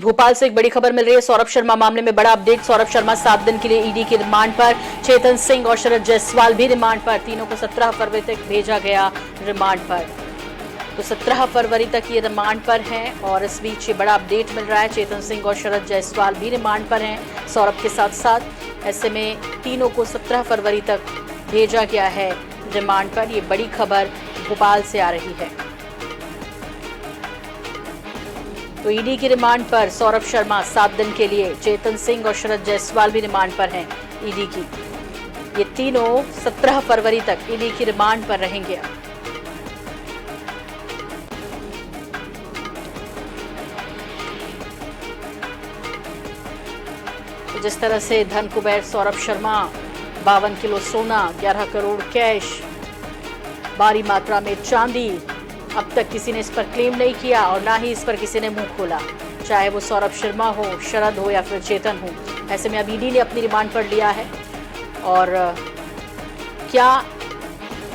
भोपाल से एक बड़ी खबर मिल रही है। सौरभ शर्मा मामले में बड़ा अपडेट। सौरभ शर्मा 7 दिन के लिए ईडी की रिमांड पर, चेतन सिंह और शरद जायसवाल भी रिमांड पर। तीनों को 17 फरवरी तक भेजा गया रिमांड पर। तो 17 फरवरी तक ये रिमांड पर हैं और इस बीच ये बड़ा अपडेट मिल रहा है। चेतन सिंह और शरद जायसवाल भी रिमांड पर हैं सौरभ के साथ साथ। ऐसे में तीनों को 17 फरवरी तक भेजा गया है रिमांड पर। ये बड़ी खबर भोपाल से आ रही है। तो ईडी की रिमांड पर सौरभ शर्मा 7 दिन के लिए, चेतन सिंह और शरद जायसवाल भी रिमांड पर हैं ईडी की। ये तीनों 17 फरवरी तक ईडी की रिमांड पर रहेंगे। तो जिस तरह से धन कुबेर सौरभ शर्मा, 52 किलो सोना, 11 करोड़ कैश, भारी मात्रा में चांदी, अब तक किसी ने इस पर क्लेम नहीं किया और ना ही इस पर किसी ने मुंह खोला, चाहे वो सौरभ शर्मा हो, शरद हो या फिर चेतन हो। ऐसे में अब ईडी ने अपनी रिमांड पर लिया है और क्या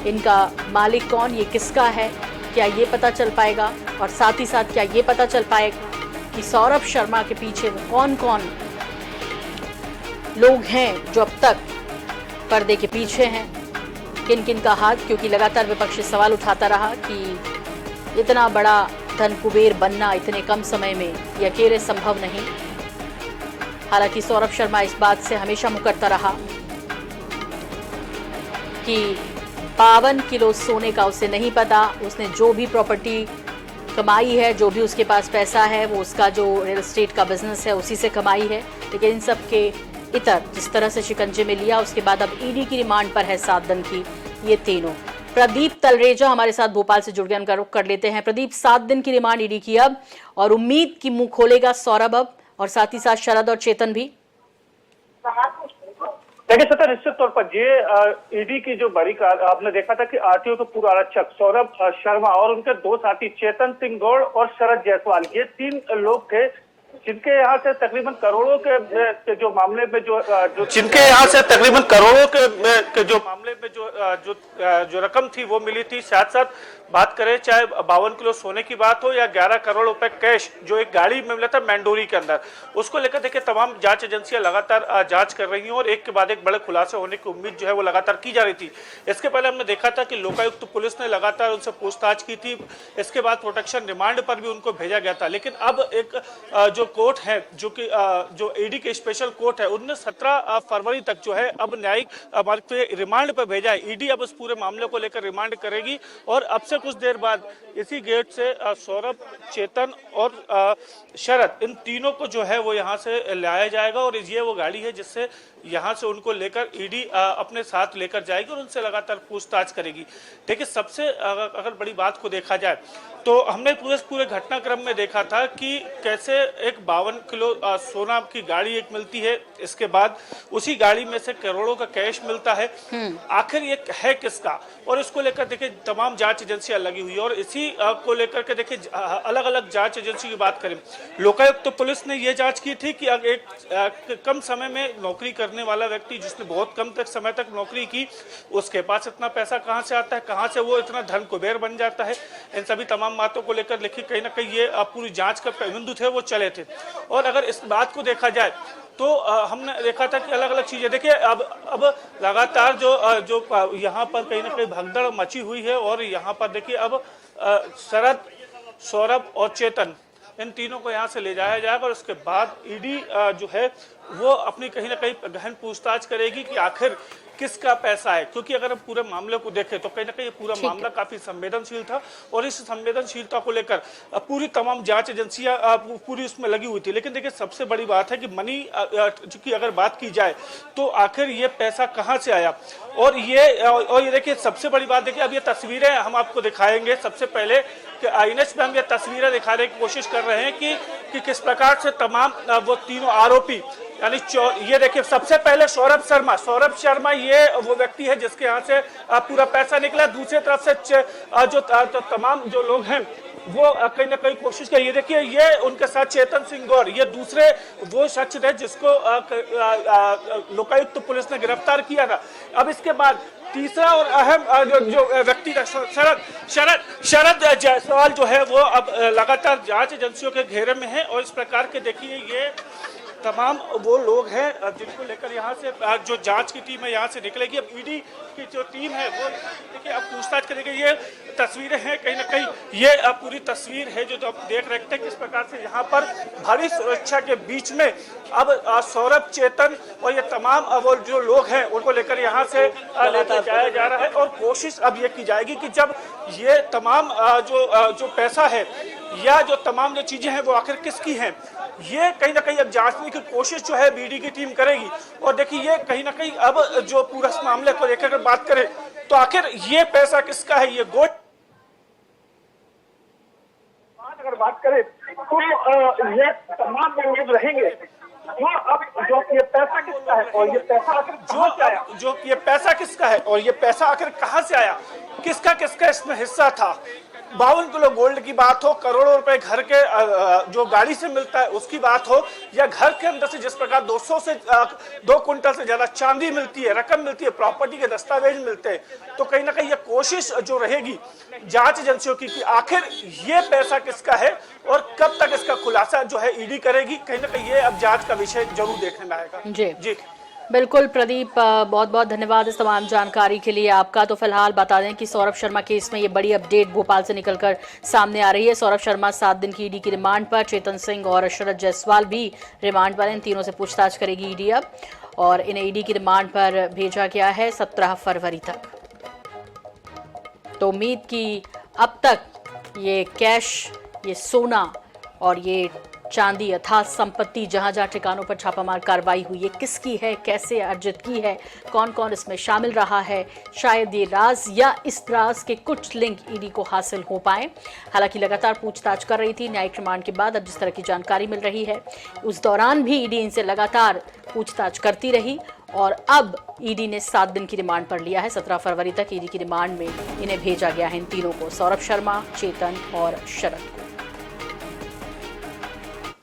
इनका मालिक कौन, ये किसका है, क्या ये पता चल पाएगा। और साथ ही साथ क्या ये पता चल पाएगा कि सौरभ शर्मा के पीछे वो कौन कौन लोग हैं जो अब तक पर्दे के पीछे हैं, किन किन का हाथ। क्योंकि लगातार विपक्ष सवाल उठाता रहा कि इतना बड़ा धन कुबेर बनना इतने कम समय में ये अकेले संभव नहीं। हालांकि सौरभ शर्मा इस बात से हमेशा मुकरता रहा कि 52 किलो सोने का उसे नहीं पता। उसने जो भी प्रॉपर्टी कमाई है, जो भी उसके पास पैसा है, वो उसका जो रियल एस्टेट का बिजनेस है उसी से कमाई है। लेकिन इन सब के इतर जिस तरह से शिकंजे में लिया, उसके बाद अब ईडी की रिमांड पर है 7 दिन की ये तीनों। प्रदीप तलरेजा हमारे साथ भोपाल से जुड़ गए, उनका रुख कर लेते हैं। प्रदीप, 7 दिन की रिमांड ईडी की अब, और उम्मीद की मुंह खोलेगा सौरभ अब, और साथ ही साथ शरद और चेतन भी। देखिए सर, निश्चित तौर पर ये ईडी की जो बड़ी आपने देखा था कि आरटीओ के पूर्व आरक्षक सौरभ शर्मा और उनके 2 साथी चेतन सिंह गौड़ और शरद जायसवाल, ये 3 लोग थे जिनके यहाँ से तकरीबन करोड़ों के जो मामले में जिनके यहाँ से तकरीबन करोड़ों के जो मामले में जो रकम थी वो मिली थी। साथ साथ बात करें चाहे 52 किलो सोने की बात हो या 11 करोड़ रुपए कैश जो एक गाड़ी में मिला था मैंडोरी के अंदर, उसको लेकर देखिए तमाम जांच एजेंसियां लगातार जांच कर रही हैं और एक के बाद एक बड़े खुलासे होने की उम्मीद जो है वो लगातार की जा रही थी। इसके पहले हमने देखा था कि लोकायुक्त पुलिस ने लगातार उनसे पूछताछ की थी, इसके बाद प्रोटेक्शन रिमांड पर भी उनको भेजा गया था। लेकिन अब एक जो कोर्ट है, जो कि जो ईडी के स्पेशल कोर्ट है, उनने 17 फरवरी तक जो है अब न्यायिक रिमांड पर भेजा है। ईडी अब इस पूरे मामले को लेकर रिमांड करेगी और अब से कुछ देर बाद इसी गेट से सौरभ, चेतन और शरद, इन तीनों को जो है वो यहाँ से लाया जाएगा और ये वो गाड़ी है जिससे यहाँ से उनको लेकर ईडी अपने साथ लेकर जाएगी और उनसे लगातार पूछताछ करेगी। देखिए सबसे अगर बड़ी बात को देखा जाए तो हमने पूरे घटनाक्रम में देखा था कि कैसे एक 52 किलो सोना की गाड़ी एक मिलती है, इसके बाद उसी गाड़ी में से करोड़ों का कैश मिलता है। आखिर ये है किसका, और इसको लेकर देखिए तमाम जांच एजेंसियां लगी हुई है। और इसी को लेकर के देखिए अलग अलग जांच एजेंसी की बात करें, लोकायुक्त पुलिस ने ये जांच की थी कि एक कम समय में नौकरी करने वाला व्यक्ति जिसने बहुत कम समय तक नौकरी की, उसके पास इतना पैसा कहाँ से आता है, कहाँ से वो इतना धन कुबेर बन जाता है। इन सभी तमाम बातों को लेकर लिखी कहीं ना कहीं ये पूरी जांच का बिंदु थे वो चले थे। और अगर इस बात को देखा जाए तो हमने देखा था कि अलग अलग चीजें देखिए अब लगातार जो यहाँ पर कहीं ना कहीं भगदड़ मची हुई है। और यहाँ पर देखिए अब शरद, सौरभ और चेतन, इन तीनों को यहाँ से ले जाया जाएगा और उसके बाद ईडी जो है वो अपनी कहीं ना कहीं गहन पूछताछ करेगी कि आखिर किसका पैसा है। क्योंकि अगर हम पूरे मामले को देखें तो कहीं ना कहीं पूरा मामला काफी संवेदनशील था और इस संवेदनशीलता को लेकर पूरी तमाम जांच एजेंसियां पूरी उसमें लगी हुई थी। लेकिन देखिए सबसे बड़ी बात है कि मनी की अगर बात की जाए तो आखिर ये पैसा कहां से आया। और ये देखिए सबसे बड़ी बात देखिए, अब ये तस्वीरें हम आपको दिखाएंगे। सबसे पहले आईएनएच में हम ये तस्वीरें दिखाने की कोशिश कर रहे हैं कि किस प्रकार से तमाम वो तीनों आरोपी, यानी ये देखिए सबसे पहले सौरभ शर्मा ये वो व्यक्ति है जिसके यहाँ से पूरा पैसा निकला। दूसरी तरफ से जो तमाम जो लोग हैं वो कहीं ना कहीं कोशिश कर, ये देखिए ये उनके साथ चेतन सिंह गौड़, ये दूसरे वो शख्स थे जिसको लोकायुक्त पुलिस ने गिरफ्तार किया था। अब इसके बाद तीसरा और अहम जो व्यक्ति था शरद जायसवाल जो है वो अब लगातार जांच एजेंसियों के घेरे में है। और इस प्रकार के देखिए ये तमाम वो लोग हैं जिनको लेकर यहाँ से जो जांच की टीम है यहाँ से निकलेगी। अब ईडी की जो टीम है वो देखिए अब पूछताछ करेगी। ये तस्वीरें हैं कहीं ना कहीं ये पूरी तस्वीर है जो आप देख रहे थे किस प्रकार से यहाँ पर भारी सुरक्षा के बीच में अब सौरभ, चेतन और ये तमाम वो जो लोग हैं उनको लेकर यहाँ से लेकर जाया जा रहा है। और कोशिश अब ये की जाएगी कि जब ये तमाम जो पैसा है या जो तमाम जो चीजें हैं वो आखिर किसकी हैं, ये कहीं ना कहीं अब जांचने की कोशिश जो है बीडी की टीम करेगी। और देखिए ये कहीं ना कहीं अब जो पूरा इस मामले को लेकर बात करें तो आखिर ये पैसा किसका है, ये गोट अगर बात करें तो ये तमाम लोग रहेंगे जो अब जो ये पैसा किसका है और ये पैसा आखिर कहां से आया, जो ये पैसा किसका है और ये पैसा आखिर कहां से आया, किसका किसका इसमें हिस्सा था। 52 किलो गोल्ड की बात हो, करोड़ों रुपए घर के जो गाड़ी से मिलता है उसकी बात हो, या घर के अंदर से जिस प्रकार 200 से 2 कुंटल से ज्यादा चांदी मिलती है, रकम मिलती है, प्रॉपर्टी के दस्तावेज मिलते हैं, तो कहीं ना कहीं ये कोशिश जो रहेगी जांच एजेंसियों की कि आखिर ये पैसा किसका है और कब तक इसका खुलासा जो है ईडी करेगी। कहीं ना कहीं ये अब जांच का विषय जरूर देखने में आएगा। जी बिल्कुल प्रदीप, बहुत बहुत धन्यवाद इस तमाम जानकारी के लिए आपका। तो फिलहाल बता दें कि सौरभ शर्मा केस में ये बड़ी अपडेट भोपाल से निकलकर सामने आ रही है। सौरभ शर्मा 7 दिन की ईडी की रिमांड पर, चेतन सिंह और शरद जायसवाल भी रिमांड पर। इन तीनों से पूछताछ करेगी ईडी अब, और इन्हें ईडी की रिमांड पर भेजा गया है 17 फरवरी तक। तो उम्मीद की अब तक ये कैश, ये सोना और ये चांदी अर्थात संपत्ति जहां जहां ठिकानों पर छापामार कार्रवाई हुई है, किसकी है, कैसे अर्जित की है, कौन कौन इसमें शामिल रहा है, शायद ये राज या इस राज के कुछ लिंक ईडी को हासिल हो पाए। हालांकि लगातार पूछताछ कर रही थी न्यायिक रिमांड के बाद। अब जिस तरह की जानकारी मिल रही है उस दौरान भी ईडी इनसे लगातार पूछताछ करती रही और अब ईडी ने 7 दिन की रिमांड पर लिया है। 17 फरवरी तक ईडी की रिमांड में इन्हें भेजा गया है, इन तीनों को, सौरभ शर्मा, चेतन और शरद को।